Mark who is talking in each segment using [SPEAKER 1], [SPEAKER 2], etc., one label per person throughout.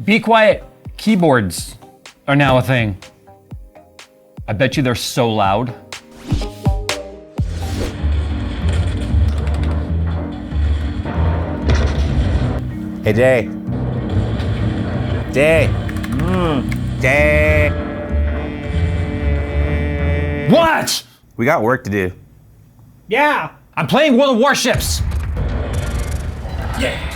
[SPEAKER 1] BeQuiet keyboards are now a thing. I bet you they're so loud.
[SPEAKER 2] Hey, Jay. Jay. Jay.
[SPEAKER 1] What?
[SPEAKER 2] We got work to do.
[SPEAKER 1] Yeah, I'm playing World of Warships. Yeah.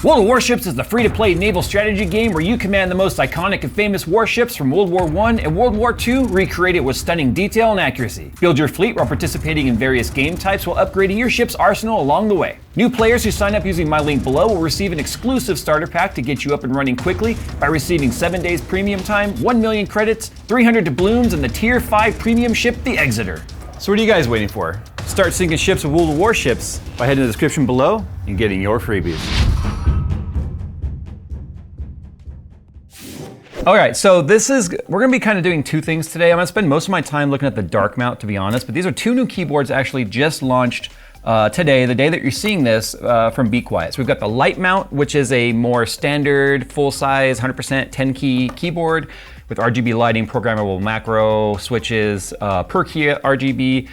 [SPEAKER 1] World of Warships is the free-to-play naval strategy game where you command the most iconic and famous warships from World War I and World War II, recreated with stunning detail and accuracy. Build your fleet while participating in various game types while upgrading your ship's arsenal along the way. New players who sign up using my link below will receive an exclusive starter pack to get you up and running quickly by receiving 7 days premium time, 1 million credits, 300 doubloons, and the Tier 5 premium ship, the Exeter. So what are you guys waiting for? Start sinking ships with World of Warships by heading to the description below and getting your freebies. All right, so we're gonna be kind of doing two things today. I'm gonna spend most of my time looking at the dark mount, to be honest, but these are two new keyboards actually just launched today, the day that you're seeing this from BeQuiet. So we've got the light mount, which is a more standard, full-size, 100% 10-key keyboard with RGB lighting, programmable macro switches, per key RGB,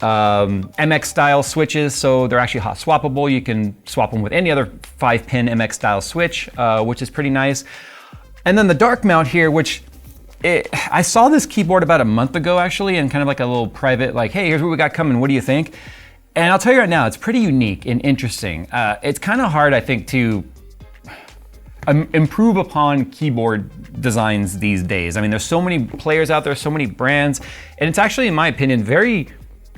[SPEAKER 1] MX style switches, so they're actually hot swappable. You can swap them with any other 5-pin MX style switch, which is pretty nice. And then the dark mount here, I saw this keyboard about a month ago actually, and kind of like a little private, like, hey, here's what we got coming, what do you think? And I'll tell you right now, it's pretty unique and interesting. It's kind of hard, I think, to improve upon keyboard designs these days. I mean, there's so many players out there, so many brands, and it's actually, in my opinion, very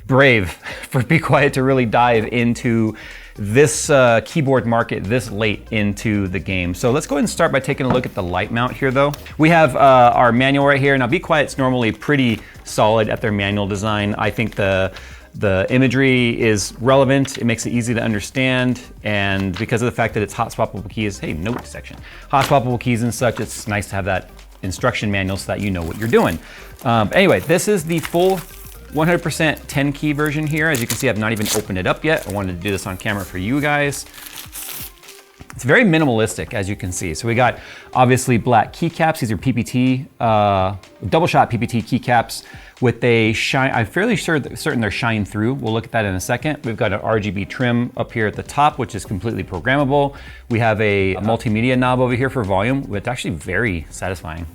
[SPEAKER 1] brave for BeQuiet to really dive into this keyboard market this late into the game. So let's go ahead and start by taking a look at the light mount here though. We have our manual right here. Now BeQuiet's normally pretty solid at their manual design. I think the imagery is relevant, it makes it easy to understand, and because of the fact that it's hot swappable keys, hey, note section, hot swappable keys and such, it's nice to have that instruction manual so that you know what you're doing. Anyway, this is the full 100% 10 key version here. As you can see, I've not even opened it up yet. I wanted to do this on camera for you guys. It's very minimalistic, as you can see. So we got obviously black keycaps. These are PPT, double shot PPT keycaps with a shine. I'm fairly certain they're shine through. We'll look at that in a second. We've got an RGB trim up here at the top, which is completely programmable. We have a multimedia knob over here for volume. It's actually very satisfying.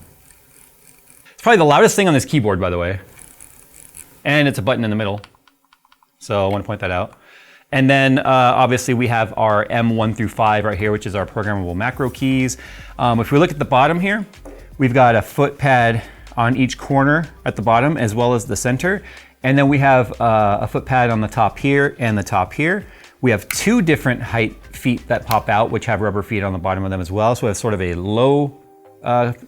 [SPEAKER 1] It's probably the loudest thing on this keyboard, by the way. And it's a button in the middle. So I want to point that out. And then obviously we have our M1 through 5 right here, which is our programmable macro keys. If we look at the bottom here, we've got a foot pad on each corner at the bottom as well as the center. And then we have a foot pad on the top here and the top here. We have two different height feet that pop out, which have rubber feet on the bottom of them as well. So we have sort of a low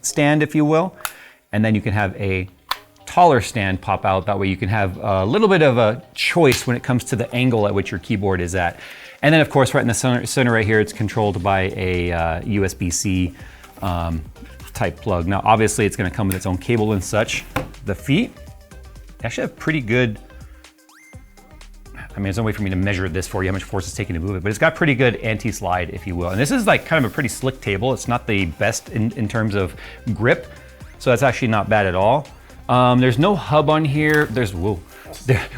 [SPEAKER 1] stand, if you will. And then you can have a taller stand pop out. That way you can have a little bit of a choice when it comes to the angle at which your keyboard is at. And then of course, right in the center right here, it's controlled by a USB-C type plug. Now, obviously it's gonna come with its own cable and such. The feet actually have pretty good, I mean, there's no way for me to measure this for you, how much force it's taking to move it, but it's got pretty good anti-slide, if you will. And this is like kind of a pretty slick table. It's not the best in terms of grip, so that's actually not bad at all. There's no hub on here.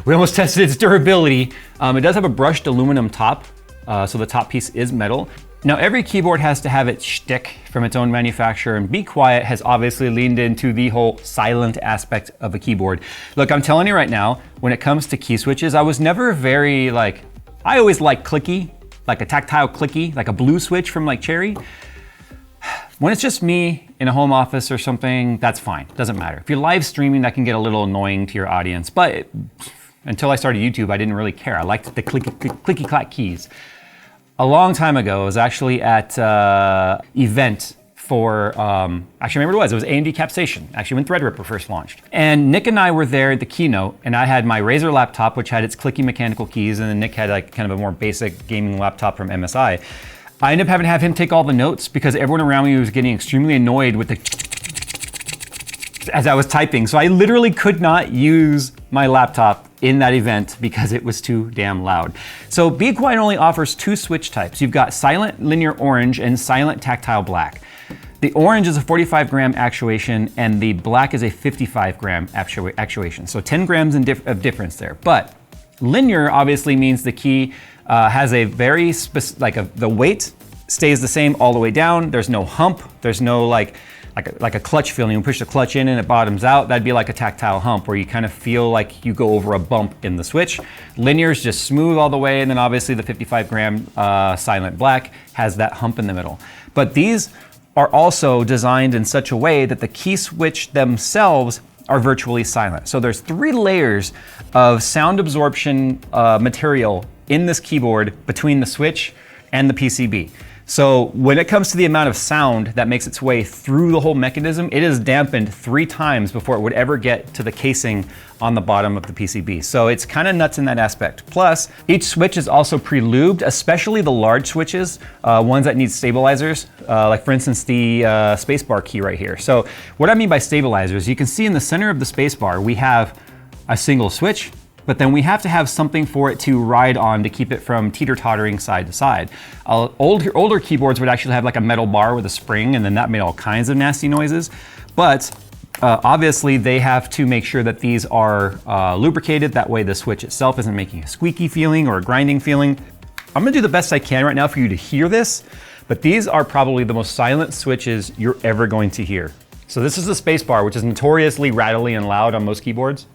[SPEAKER 1] We almost tested its durability. It does have a brushed aluminum top, so the top piece is metal. Now, every keyboard has to have its shtick from its own manufacturer, and BeQuiet has obviously leaned into the whole silent aspect of a keyboard. Look, I'm telling you right now, when it comes to key switches, I was never very I always like clicky, like a tactile clicky, like a blue switch from like Cherry. When it's just me in a home office or something, that's fine, doesn't matter. If you're live streaming, that can get a little annoying to your audience, but until I started YouTube, I didn't really care. I liked the clicky clack keys. A long time ago, I was actually at event for, actually I remember what it was A&D Capstation, actually when Threadripper first launched. And Nick and I were there at the keynote, and I had my Razer laptop, which had its clicky mechanical keys, and then Nick had like kind of a more basic gaming laptop from MSI. I ended up having to have him take all the notes because everyone around me was getting extremely annoyed with the as I was typing. So I literally could not use my laptop in that event because it was too damn loud. So BeQuiet only offers two switch types. You've got silent linear orange and silent tactile black. The orange is a 45 gram actuation and the black is a 55 gram actuation. So 10 grams of difference there. But linear obviously means the key has a very the weight stays the same all the way down. There's no hump. There's no like a clutch feeling. You push the clutch in and it bottoms out. That'd be like a tactile hump where you kind of feel like you go over a bump in the switch. Linear is just smooth all the way. And then obviously the 55 gram silent black has that hump in the middle. But these are also designed in such a way that the key switch themselves are virtually silent. So there's 3 layers of sound absorption material in this keyboard between the switch and the PCB. So when it comes to the amount of sound that makes its way through the whole mechanism, it is dampened 3 times before it would ever get to the casing on the bottom of the PCB. So it's kind of nuts in that aspect. Plus, each switch is also pre-lubed, especially the large switches, ones that need stabilizers, like for instance, the spacebar key right here. So what I mean by stabilizers, you can see in the center of the spacebar, we have a single switch, but then we have to have something for it to ride on to keep it from teeter-tottering side to side. Older keyboards would actually have like a metal bar with a spring, and then that made all kinds of nasty noises. But obviously they have to make sure that these are lubricated. That way the switch itself isn't making a squeaky feeling or a grinding feeling. I'm gonna do the best I can right now for you to hear this, but these are probably the most silent switches you're ever going to hear. So this is the spacebar, which is notoriously rattly and loud on most keyboards.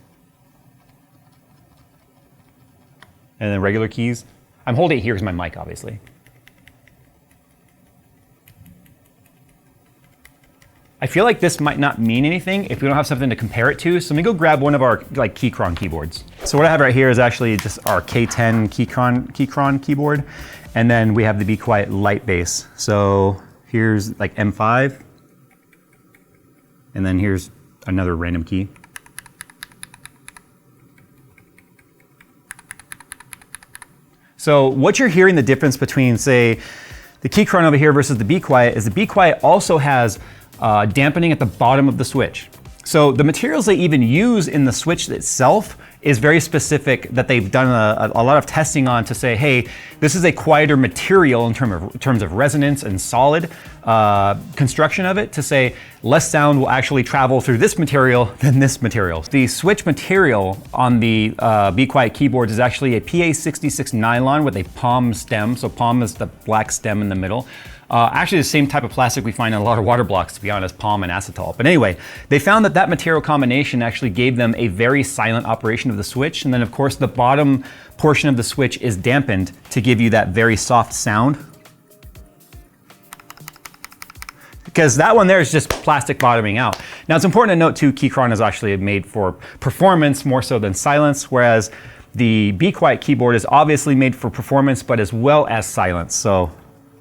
[SPEAKER 1] And then regular keys. I'm holding it here because my mic, obviously. I feel like this might not mean anything if we don't have something to compare it to. So let me go grab one of our Keychron keyboards. So what I have right here is actually just our K10 Keychron keyboard. And then we have the BeQuiet light bass. So here's like M5. And then here's another random key. So what you're hearing the difference between, say, the Keychron over here versus the BeQuiet is the BeQuiet also has dampening at the bottom of the switch. So the materials they even use in the switch itself is very specific, that they've done a lot of testing on to say, hey, this is a quieter material in terms of resonance and solid construction of it, to say less sound will actually travel through this material than this material. The switch material on the BeQuiet keyboards is actually a PA66 nylon with a palm stem. So palm is the black stem in the middle. Actually the same type of plastic we find in a lot of water blocks, to be honest, palm and acetal. But anyway, they found that material combination actually gave them a very silent operation of the switch. And then of course the bottom portion of the switch is dampened to give you that very soft sound. Because that one there is just plastic bottoming out. Now it's important to note too, Keychron is actually made for performance more so than silence, whereas the BeQuiet keyboard is obviously made for performance, but as well as silence. So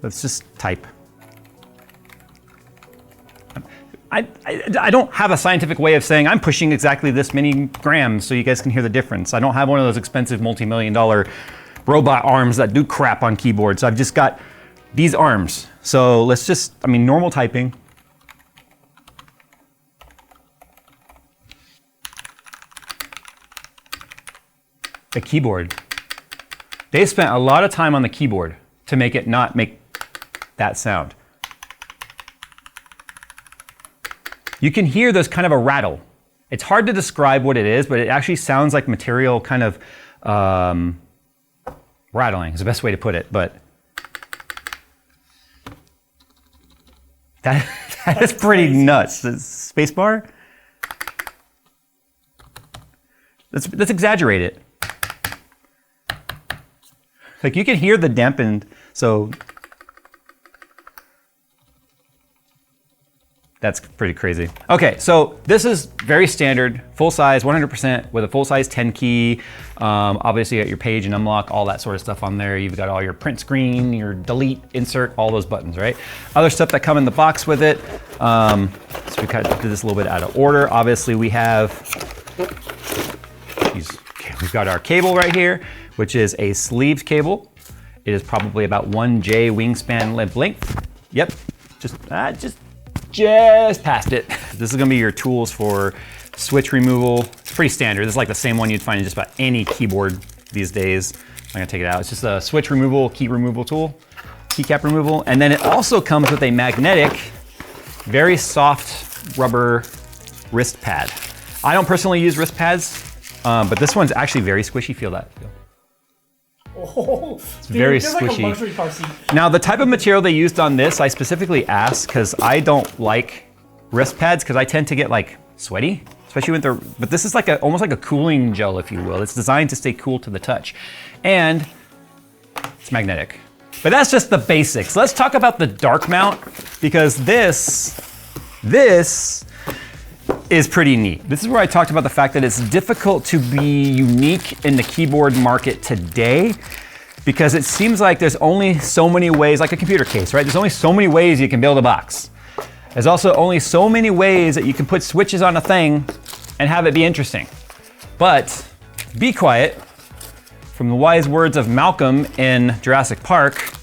[SPEAKER 1] let's just type. I don't have a scientific way of saying I'm pushing exactly this many grams so you guys can hear the difference. I don't have one of those expensive multi-million-dollar robot arms that do crap on keyboards. I've just got these arms. So let's just, normal typing. The keyboard. They spent a lot of time on the keyboard to make it not make that sound. You can hear there's kind of a rattle. It's hard to describe what it is, but it actually sounds like material kind of rattling is the best way to put it. But that is pretty nuts. The spacebar? Let's exaggerate it. Like you can hear the dampened, so that's pretty crazy. Okay, so this is very standard, full size, 100% with a full size 10 key. Obviously you got your page and unlock, all that sort of stuff on there. You've got all your print screen, your delete, insert, all those buttons, right? Other stuff that come in the box with it. So we kind of did this a little bit out of order. Obviously we have we've got our cable right here, which is a sleeved cable. It is probably about 1J wingspan length. Yep, just past it. This is gonna be your tools for switch removal. It's pretty standard. This is like the same one you'd find in just about any keyboard these days. I'm gonna take it out. It's just a switch removal, key removal tool, keycap removal. And then it also comes with a magnetic very soft rubber wrist pad. I don't personally use wrist pads, but this one's actually very squishy. Feel that.
[SPEAKER 3] Oh,
[SPEAKER 1] it's very squishy.
[SPEAKER 3] like a luxury car seat.
[SPEAKER 1] Now, the type of material they used on this, I specifically asked because I don't like wrist pads because I tend to get like sweaty, especially with but this is like almost like a cooling gel, if you will. It's designed to stay cool to the touch, and it's magnetic. But that's just the basics. Let's talk about the dark mount because this is pretty neat. This is where I talked about the fact that it's difficult to be unique in the keyboard market today because it seems like there's only so many ways, like a computer case, right? There's only so many ways you can build a box. There's also only so many ways that you can put switches on a thing and have it be interesting. But BeQuiet, from the wise words of Malcolm in Jurassic Park,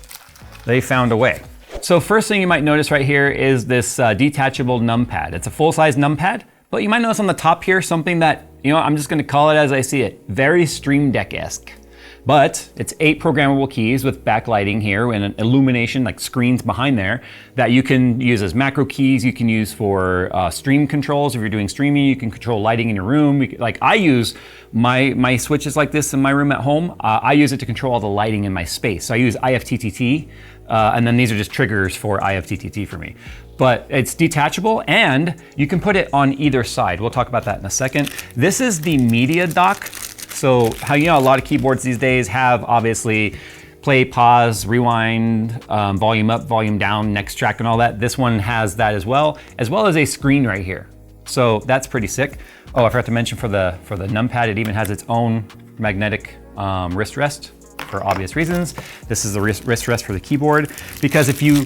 [SPEAKER 1] they found a way. So first thing you might notice right here is this detachable numpad. It's a full-size numpad, but you might notice on the top here something that, I'm just gonna call it as I see it, very Stream Deck-esque. But it's 8 programmable keys with backlighting here and an illumination, like screens behind there, that you can use as macro keys. You can use for stream controls. If you're doing streaming, you can control lighting in your room. Like I use my switches like this in my room at home. I use it to control all the lighting in my space. So I use IFTTT, and then these are just triggers for IFTTT for me. But it's detachable and you can put it on either side. We'll talk about that in a second. This is the media dock. So how a lot of keyboards these days have obviously play, pause, rewind, volume up, volume down, next track and all that. This one has that as well as a screen right here. So that's pretty sick. Oh, I forgot to mention for the numpad, it even has its own magnetic wrist rest for obvious reasons. This is the wrist rest for the keyboard because if you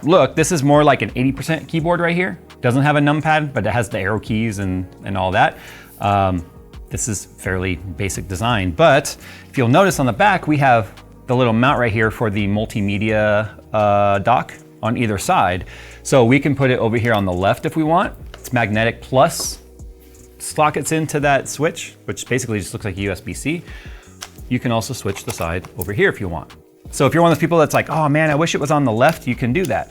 [SPEAKER 1] look, this is more like an 80% keyboard right here. Doesn't have a numpad, but it has the arrow keys and all that. This is fairly basic design, but if you'll notice on the back, we have the little mount right here for the multimedia dock on either side. So we can put it over here on the left if we want. It's magnetic plus sockets into that switch, which basically just looks like a USB-C. You can also switch the side over here if you want. So if you're one of those people that's like, oh man, I wish it was on the left, you can do that.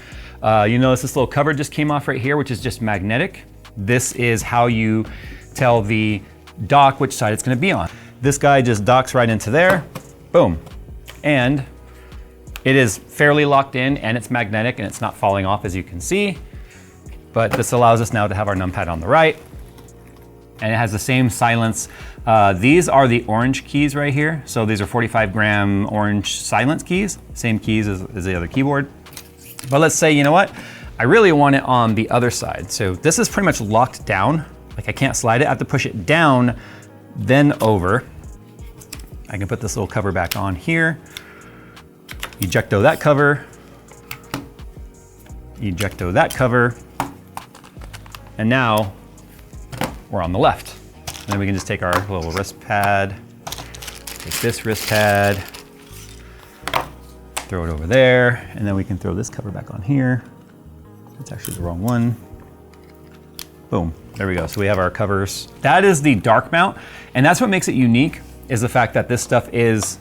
[SPEAKER 1] You notice this little cover just came off right here, which is just magnetic. This is how you tell the dock which side it's gonna be on. This guy just docks right into there, boom. And it is fairly locked in and it's magnetic and it's not falling off as you can see. But this allows us now to have our numpad on the right. And it has the same silence. These are the orange keys right here. So these are 45-gram orange silence keys, same keys as the other keyboard. But let's say, you know what? I really want it on the other side. So this is pretty much locked down. Like I can't slide it, I have to push it down, then over. I can put this little cover back on here. Ejecto that cover. Ejecto that cover. And now we're on the left. And then we can just take our little wrist pad, take this wrist pad, throw it over there, and then we can throw this cover back on here. It's actually the wrong one. Boom, there we go. So we have our covers. That is the dark mount, and that's what makes it unique, is the fact that this stuff is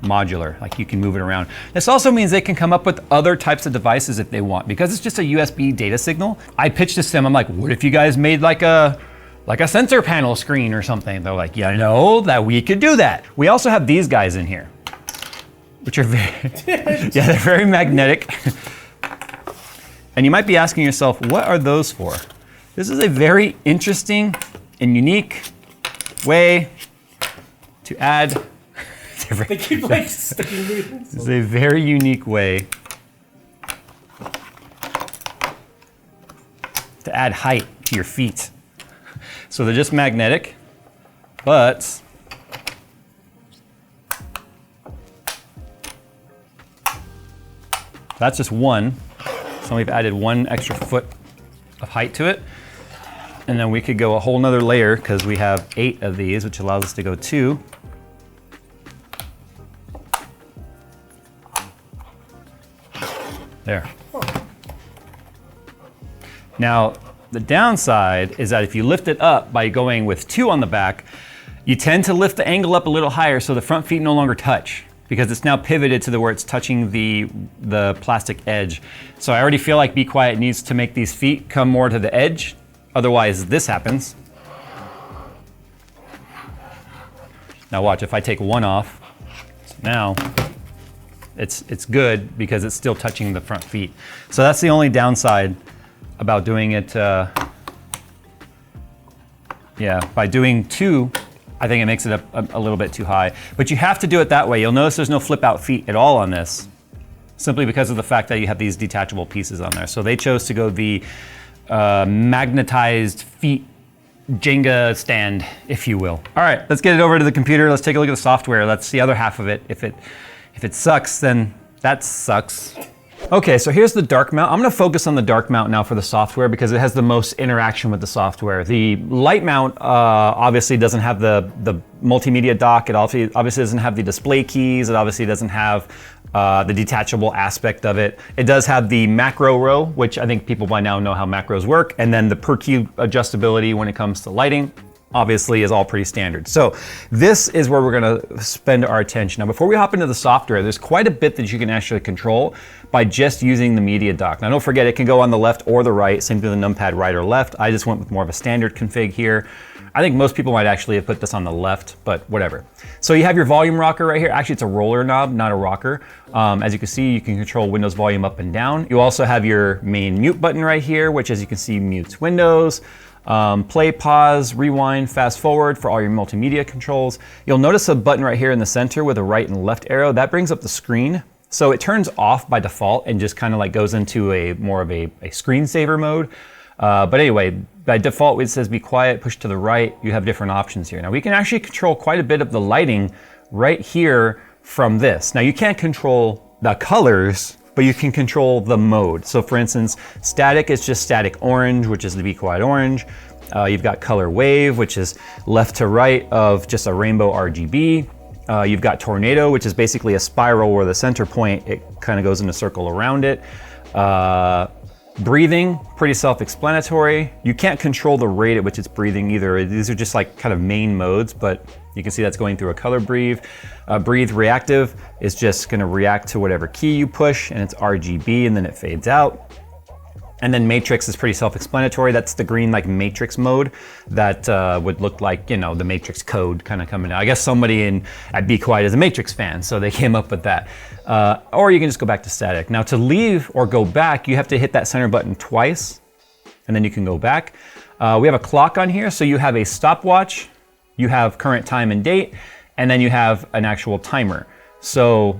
[SPEAKER 1] modular, like you can move it around. This also means they can come up with other types of devices if they want, because it's just a USB data signal. I pitched this to them, I'm like, what if you guys made like a sensor panel screen or something? They're like, yeah, know that we could do that. We also have these guys in here, which are very, yeah, they're very magnetic. And you might be asking yourself, what are those for? This is a very interesting and unique way to add.
[SPEAKER 3] They keep like sticking me.
[SPEAKER 1] This is a very unique way to add height to your feet. So they're just magnetic, but that's just one. So we've added one extra foot of height to it. And then we could go a whole nother layer because we have 8 of these, which allows us to go 2. There. Now, the downside is that if you lift it up by going with 2 on the back, you tend to lift the angle up a little higher so the front feet no longer touch. because it's now pivoted to where it's touching the plastic edge. So I already feel like BeQuiet needs to make these feet come more to the edge. Otherwise, this happens. Now watch, if I take one off, now it's good because it's still touching the front feet. So that's the only downside about doing it. Yeah, by doing two, I think it makes it a little bit too high. But you have to do it that way. You'll notice there's no flip out feet at all on this, simply because of the fact that you have these detachable pieces on there. So they chose to go the magnetized feet Jenga stand, if you will. All right, let's get it over to the computer. Let's take a look at the software. That's the other half of it. If it sucks, then that sucks. Okay, so here's the dark mount. I'm gonna focus on the dark mount now for the software because it has the most interaction with the software. The light mount obviously doesn't have the multimedia dock. It obviously doesn't have the display keys. It obviously doesn't have the detachable aspect of it. It does have the macro row, which I think people by now know how macros work, and then the per cue adjustability when it comes to lighting. Obviously is all pretty standard. So this is where we're gonna spend our attention. Now before we hop into the software, there's quite a bit that you can actually control by just using the media dock. Now don't forget, it can go on the left or the right, same thing with the numpad right or left. I just went with more of a standard config here. I think most people might actually have put this on the left, but whatever. So you have your volume rocker right here. Actually, it's a roller knob, not a rocker. As you can see, you can control Windows volume up and down. You also have your main mute button right here, which as you can see, mutes Windows. Play, pause, rewind, fast forward for all your multimedia controls. You'll notice a button right here in the center with a right and left arrow. That brings up the screen. So it turns off by default and just kind of like goes into a more of a screensaver mode. But anyway, by default, it says BeQuiet, push to the right. You have different options here. Now we can actually control quite a bit of the lighting right here from this. Now you can't control the colors, but you can control the mode. So for instance, static is just static orange, which is the BeQuiet orange. You've got color wave, which is left to right of just a rainbow RGB. You've got tornado, which is basically a spiral where the center point, it kind of goes in a circle around it. Breathing, pretty self-explanatory. You can't control the rate at which it's breathing either. These are just like kind of main modes, but you can see that's going through a color breathe. Breathe reactive is just gonna react to whatever key you push, and it's RGB and then it fades out. And then matrix is pretty self-explanatory. That's the green like matrix mode that would look like, you know, the matrix code kind of coming out. I guess somebody at BeQuiet is a matrix fan, so they came up with that. Or you can just go back to static. Now to leave or go back, you have to hit that center button twice, and then you can go back. We have a clock on here, so you have a stopwatch, you have current time and date, and then you have an actual timer. So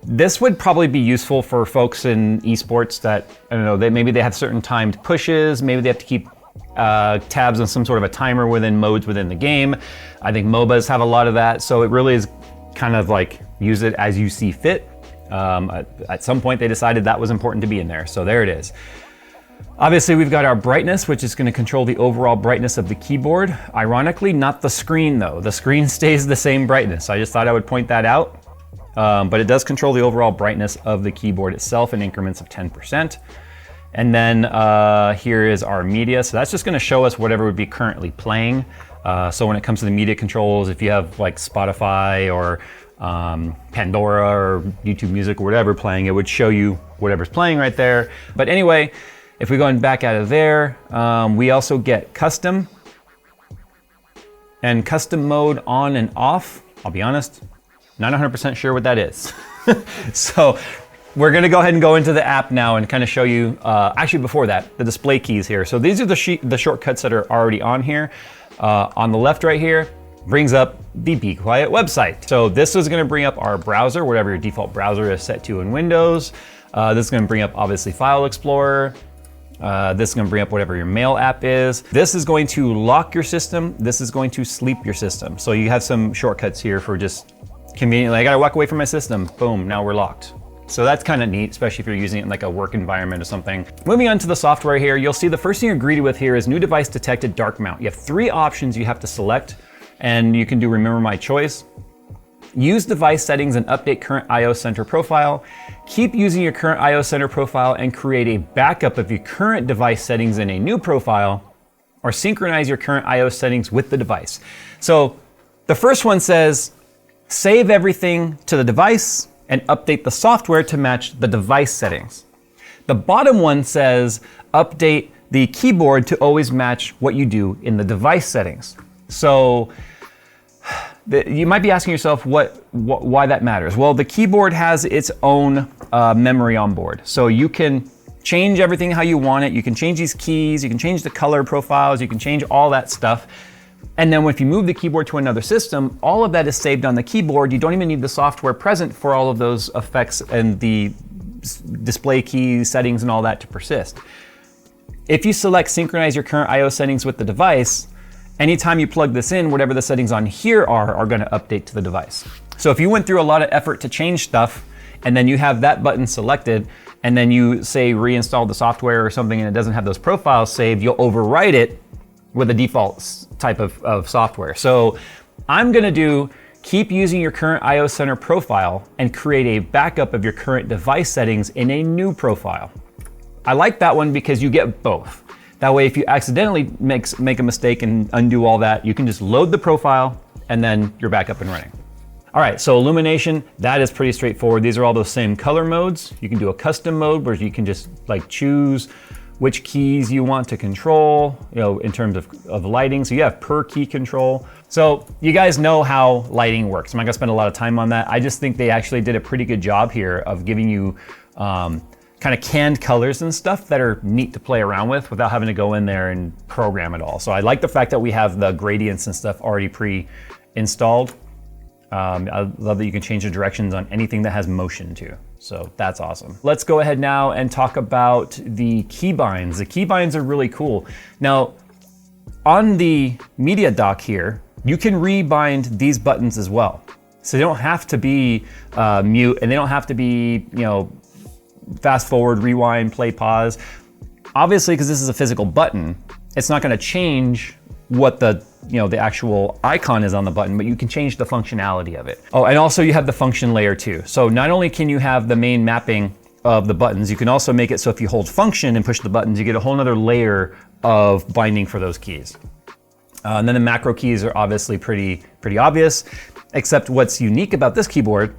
[SPEAKER 1] this would probably be useful for folks in esports that, I don't know, maybe they have certain timed pushes, maybe they have to keep tabs on some sort of a timer within modes within the game. I think MOBAs have a lot of that, so it really is kind of like use it as you see fit. At some point they decided that was important to be in there, so there it is. Obviously we've got our brightness, which is going to control the overall brightness of the keyboard. Ironically, not the screen though. The screen stays the same brightness. I just thought I would point that out. But it does control the overall brightness of the keyboard itself in increments of 10%. And then here is our media. So that's just gonna show us whatever would be currently playing. So when it comes to the media controls, if you have like Spotify or Pandora or YouTube Music or whatever playing, it would show you whatever's playing right there. But anyway, if we go back out of there, we also get custom and custom mode on and off. I'll be honest, not 100% sure what that is. So we're gonna go ahead and go into the app now and kind of show you, actually before that, the display keys here. So these are the shortcuts that are already on here. On the left right here, brings up the BeQuiet website. So this is gonna bring up our browser, whatever your default browser is set to in Windows. This is gonna bring up obviously File Explorer. This is gonna bring up whatever your mail app is. This is going to lock your system. This is going to sleep your system. So you have some shortcuts here for just conveniently, I gotta walk away from my system, boom, now we're locked. So that's kind of neat, especially if you're using it in like a work environment or something. Moving on to the software here, you'll see the first thing you're greeted with here is new device detected dark mount. You have 3 options you have to select, and you can do remember my choice. Use device settings and update current IO center profile. Keep using your current IO center profile and create a backup of your current device settings in a new profile, or synchronize your current IO settings with the device. So the first one says, save everything to the device, and update the software to match the device settings. The bottom one says update the keyboard to always match what you do in the device settings. So you might be asking yourself why that matters. Well, the keyboard has its own memory on board. So you can change everything how you want it. You can change these keys, you can change the color profiles, you can change all that stuff. And then if you move the keyboard to another system, all of that is saved on the keyboard. You don't even need the software present for all of those effects and the display keys, settings, and all that to persist. If you select synchronize your current I/O settings with the device, anytime you plug this in, whatever the settings on here are going to update to the device. So if you went through a lot of effort to change stuff, and then you have that button selected, and then you say reinstall the software or something and it doesn't have those profiles saved, you'll overwrite it with a default type of software. So I'm gonna keep using your current I/O center profile and create a backup of your current device settings in a new profile. I like that one because you get both. That way, if you accidentally make a mistake and undo all that, you can just load the profile and then you're back up and running. All right, so illumination, that is pretty straightforward. These are all those same color modes. You can do a custom mode where you can just like choose which keys you want to control, in terms of lighting. So you have per key control. So you guys know how lighting works. I'm not gonna spend a lot of time on that. I just think they actually did a pretty good job here of giving you kind of canned colors and stuff that are neat to play around with without having to go in there and program it all. So I like the fact that we have the gradients and stuff already pre-installed. I love that you can change the directions on anything that has motion too. So that's awesome. Let's go ahead now and talk about the keybinds. The keybinds are really cool. Now, on the media dock here, you can rebind these buttons as well. So they don't have to be mute, and they don't have to be, fast forward, rewind, play, pause. Obviously, because this is a physical button, it's not gonna change what the actual icon is on the button, but you can change the functionality of it. Oh, and also you have the function layer too. So not only can you have the main mapping of the buttons, you can also make it so if you hold function and push the buttons, you get a whole nother layer of binding for those keys. And then the macro keys are obviously pretty obvious, except what's unique about this keyboard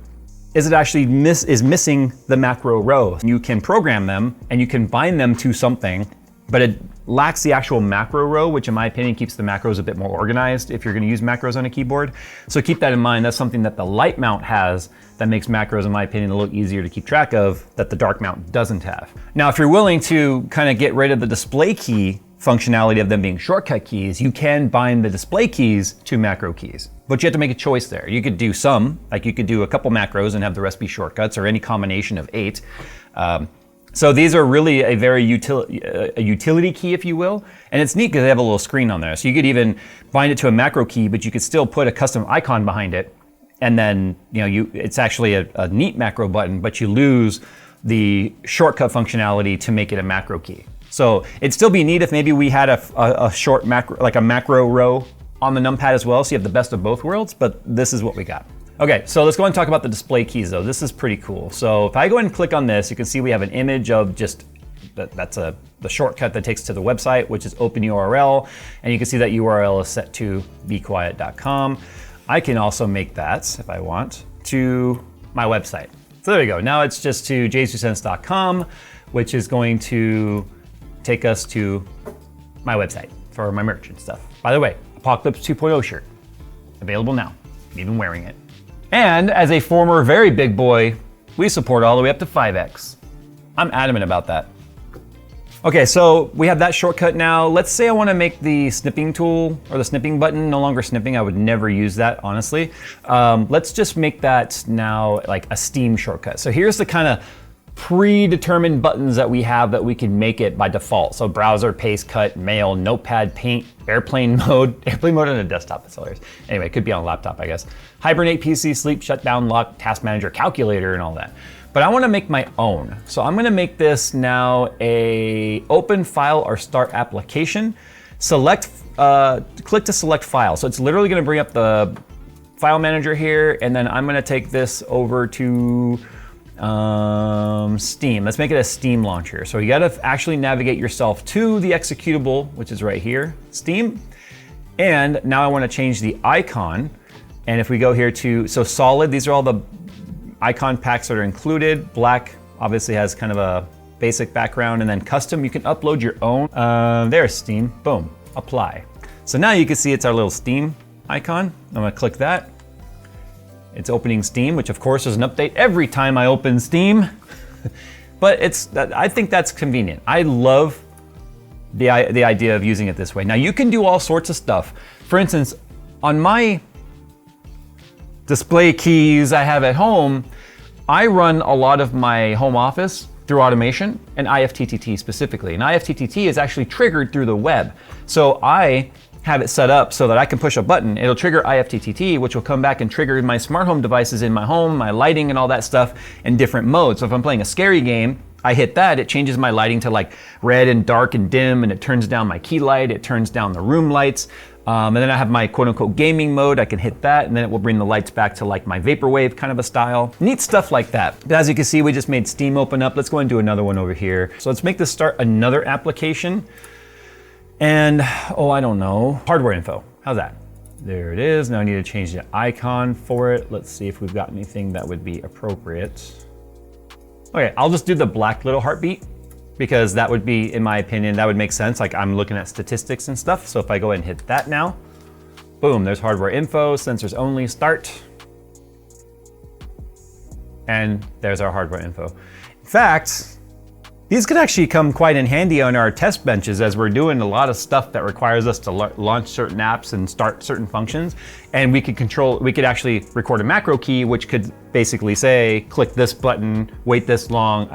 [SPEAKER 1] is it actually is missing the macro row. You can program them and you can bind them to something, but it lacks the actual macro row, which in my opinion keeps the macros a bit more organized if you're gonna use macros on a keyboard. So keep that in mind. That's something that the light mount has that makes macros, in my opinion, a little easier to keep track of that the dark mount doesn't have. Now, if you're willing to kind of get rid of the display key functionality of them being shortcut keys, you can bind the display keys to macro keys. But you have to make a choice there. You could do some, like you could do a couple macros and have the rest be shortcuts, or any combination of 8. So these are really a very utility key, if you will. And it's neat because they have a little screen on there. So you could even bind it to a macro key, but you could still put a custom icon behind it. And then it's actually a neat macro button, but you lose the shortcut functionality to make it a macro key. So it'd still be neat if maybe we had a short macro, like a macro row on the numpad as well, so you have the best of both worlds, but this is what we got. Okay, so let's go and talk about the display keys though. This is pretty cool. So if I go and click on this, you can see we have an image of just, that's the shortcut that takes to the website, which is open URL. And you can see that URL is set to BeQuiet.com. I can also make that, if I want, to my website. So there we go. Now it's just to jays2cents.com, which is going to take us to my website for my merch and stuff. By the way, Apocalypse 2.0 shirt, available now. I'm even wearing it. And as a former very big boy, we support all the way up to 5X. I'm adamant about that. Okay, so we have that shortcut now. Let's say I want to make the snipping tool or the snipping button no longer snipping. I would never use that, honestly. Let's just make that now like a Steam shortcut. So here's the kind of predetermined buttons that we have that we can make it by default. So browser, paste, cut, mail, notepad, paint, airplane mode on a desktop, that's hilarious. Anyway, it could be on a laptop, I guess. Hibernate, PC, sleep, shutdown, lock, task manager, calculator, and all that. But I wanna make my own. So I'm gonna make this now a open file or start application. Select, click to select file. So it's literally gonna bring up the file manager here, and then I'm gonna take this over to Steam. Let's make it a Steam launcher. So you gotta actually navigate yourself to the executable, which is right here, Steam. And now I wanna change the icon And if we go here to, so solid, these are all the icon packs that are included. Black obviously has kind of a basic background, and then custom, you can upload your own. There's Steam, boom, apply. So now you can see it's our little Steam icon. I'm gonna click that. It's opening Steam, which of course is an update every time I open Steam. But I think that's convenient. I love the idea of using it this way. Now you can do all sorts of stuff. For instance, on my display keys I have at home, I run a lot of my home office through automation and IFTTT specifically. And IFTTT is actually triggered through the web. So I have it set up so that I can push a button, it'll trigger IFTTT, which will come back and trigger my smart home devices in my home, my lighting and all that stuff in different modes. So if I'm playing a scary game, I hit that, it changes my lighting to like red and dark and dim, and it turns down my key light, it turns down the room lights. And then I have my quote unquote gaming mode, I can hit that, and then it will bring the lights back to like my vaporwave kind of a style. Neat stuff like that. But as you can see, we just made Steam open up. Let's go and do another one over here. So let's make this start another application. And, oh, I don't know, hardware info, how's that? There it is. Now I need to change the icon for it. Let's see if we've got anything that would be appropriate. Okay, I'll just do the black little heartbeat, because that would be, in my opinion, that would make sense. Like I'm looking at statistics and stuff. So if I go ahead and hit that now, boom, there's hardware info, sensors only, start. And there's our hardware info. In fact, these could actually come quite in handy on our test benches as we're doing a lot of stuff that requires us to launch certain apps and start certain functions. And we could actually record a macro key, which could basically say, click this button, wait this long,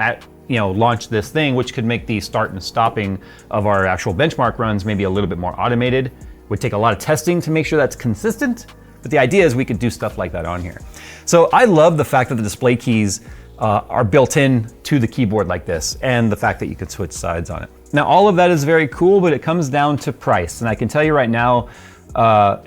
[SPEAKER 1] launch this thing, which could make the start and stopping of our actual benchmark runs maybe a little bit more automated. Would take a lot of testing to make sure that's consistent, but the idea is we could do stuff like that on here. So I love the fact that the display keys are built in to the keyboard like this, and the fact that you could switch sides on it. Now, all of that is very cool, but it comes down to price. And I can tell you right now,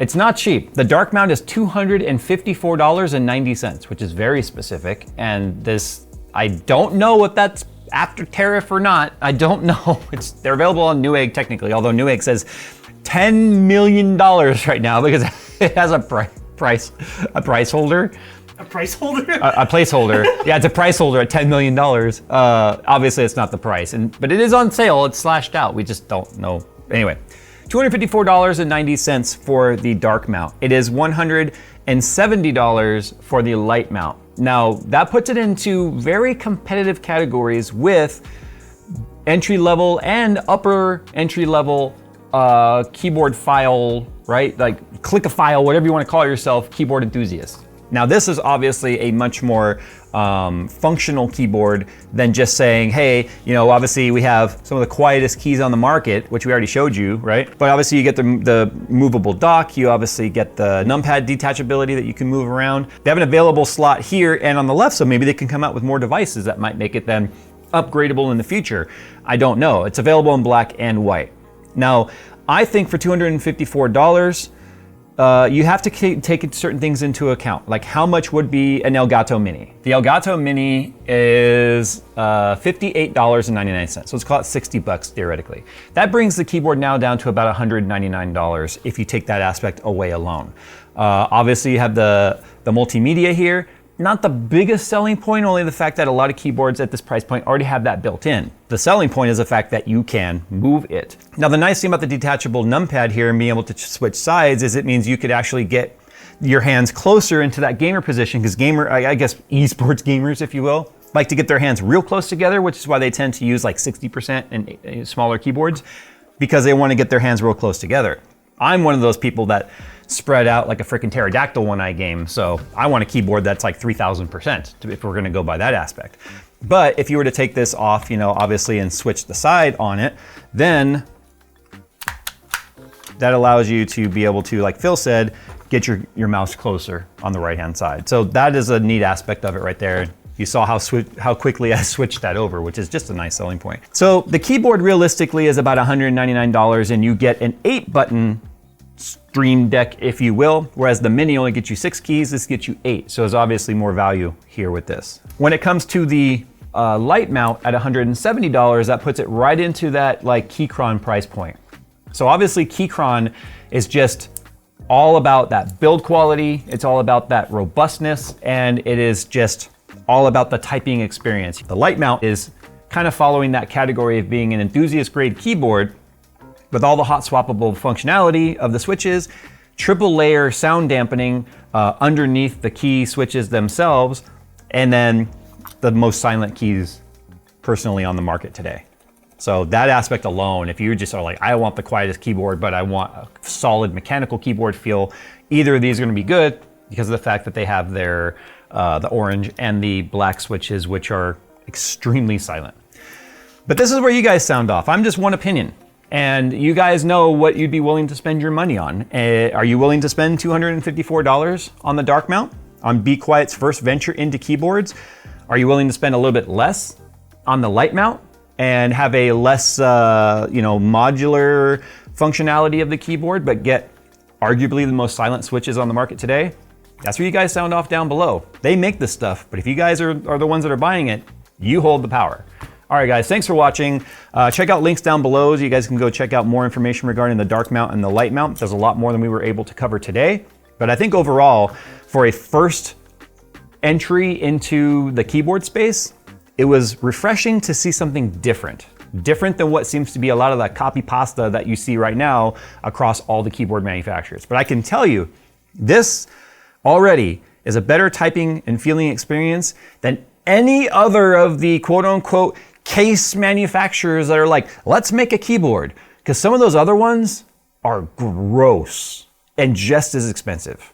[SPEAKER 1] it's not cheap. The dark mount is $254.90, which is very specific. And this, I don't know if that's after tariff or not. I don't know. They're available on Newegg technically, although Newegg says $10 million right now because it has a price holder.
[SPEAKER 3] A price holder?
[SPEAKER 1] a placeholder. Yeah, it's a price holder at $10 million. Obviously, it's not the price, but it is on sale. It's slashed out. We just don't know. Anyway, $254.90 for the dark mount. It is $170 for the light mount. Now, that puts it into very competitive categories with entry level and upper entry level keyboard file, right? Like click a file, whatever you want to call yourself, keyboard enthusiast. Now this is obviously a much more functional keyboard than just saying, hey, obviously we have some of the quietest keys on the market, which we already showed you, right? But obviously you get the movable dock, you obviously get the numpad detachability that you can move around. They have an available slot here and on the left, so maybe they can come out with more devices that might make it then upgradable in the future. I don't know. It's available in black and white. Now, I think for $254, you have to take certain things into account, like how much would be an Elgato Mini. The Elgato Mini is $58.99, so let's call it 60 bucks theoretically. That brings the keyboard now down to about $199 if you take that aspect away alone. Obviously you have the multimedia here. Not the biggest selling point, only the fact that a lot of keyboards at this price point already have that built in. The selling point is the fact that you can move it. Now, the nice thing about the detachable numpad here and being able to switch sides is it means you could actually get your hands closer into that gamer position, because I guess esports gamers, if you will, like to get their hands real close together, which is why they tend to use like 60% and smaller keyboards, because they want to get their hands real close together. I'm one of those people that spread out like a freaking pterodactyl when I game. So I want a keyboard that's like 3000% if we're gonna go by that aspect. But if you were to take this off, obviously, and switch the side on it, then that allows you to be able to, like Phil said, get your mouse closer on the right-hand side. So that is a neat aspect of it right there. You saw how quickly I switched that over, which is just a nice selling point. So the keyboard realistically is about $199, and you get an 8-button Stream Deck, if you will, whereas the Mini only gets you 6 keys, this gets you 8. So there's obviously more value here with this. When it comes to the light mount at $170, that puts it right into that like Keychron price point. So obviously Keychron is just all about that build quality, it's all about that robustness, and it is just all about the typing experience. The light mount is kind of following that category of being an enthusiast grade keyboard with all the hot swappable functionality of the switches, triple layer sound dampening underneath the key switches themselves, and then the most silent keys personally on the market today. So that aspect alone, if you just are like, I want the quietest keyboard, but I want a solid mechanical keyboard feel, either of these are gonna be good because of the fact that they have their, the orange and the black switches, which are extremely silent. But this is where you guys sound off. I'm just one opinion. And you guys know what you'd be willing to spend your money on. Are you willing to spend $254 on the dark mount, on BeQuiet's first venture into keyboards? Are you willing to spend a little bit less on the light mount and have a less modular functionality of the keyboard, but get arguably the most silent switches on the market today? That's where you guys sound off down below. They make this stuff, but if you guys are the ones that are buying it, you hold the power. All right, guys, thanks for watching. Check out links down below so you guys can go check out more information regarding the dark mount and the light mount. There's a lot more than we were able to cover today. But I think overall, for a first entry into the keyboard space, it was refreshing to see something different than what seems to be a lot of that copy pasta that you see right now across all the keyboard manufacturers. But I can tell you, this already is a better typing and feeling experience than any other of the quote unquote case manufacturers that are like, let's make a keyboard. Because some of those other ones are gross and just as expensive.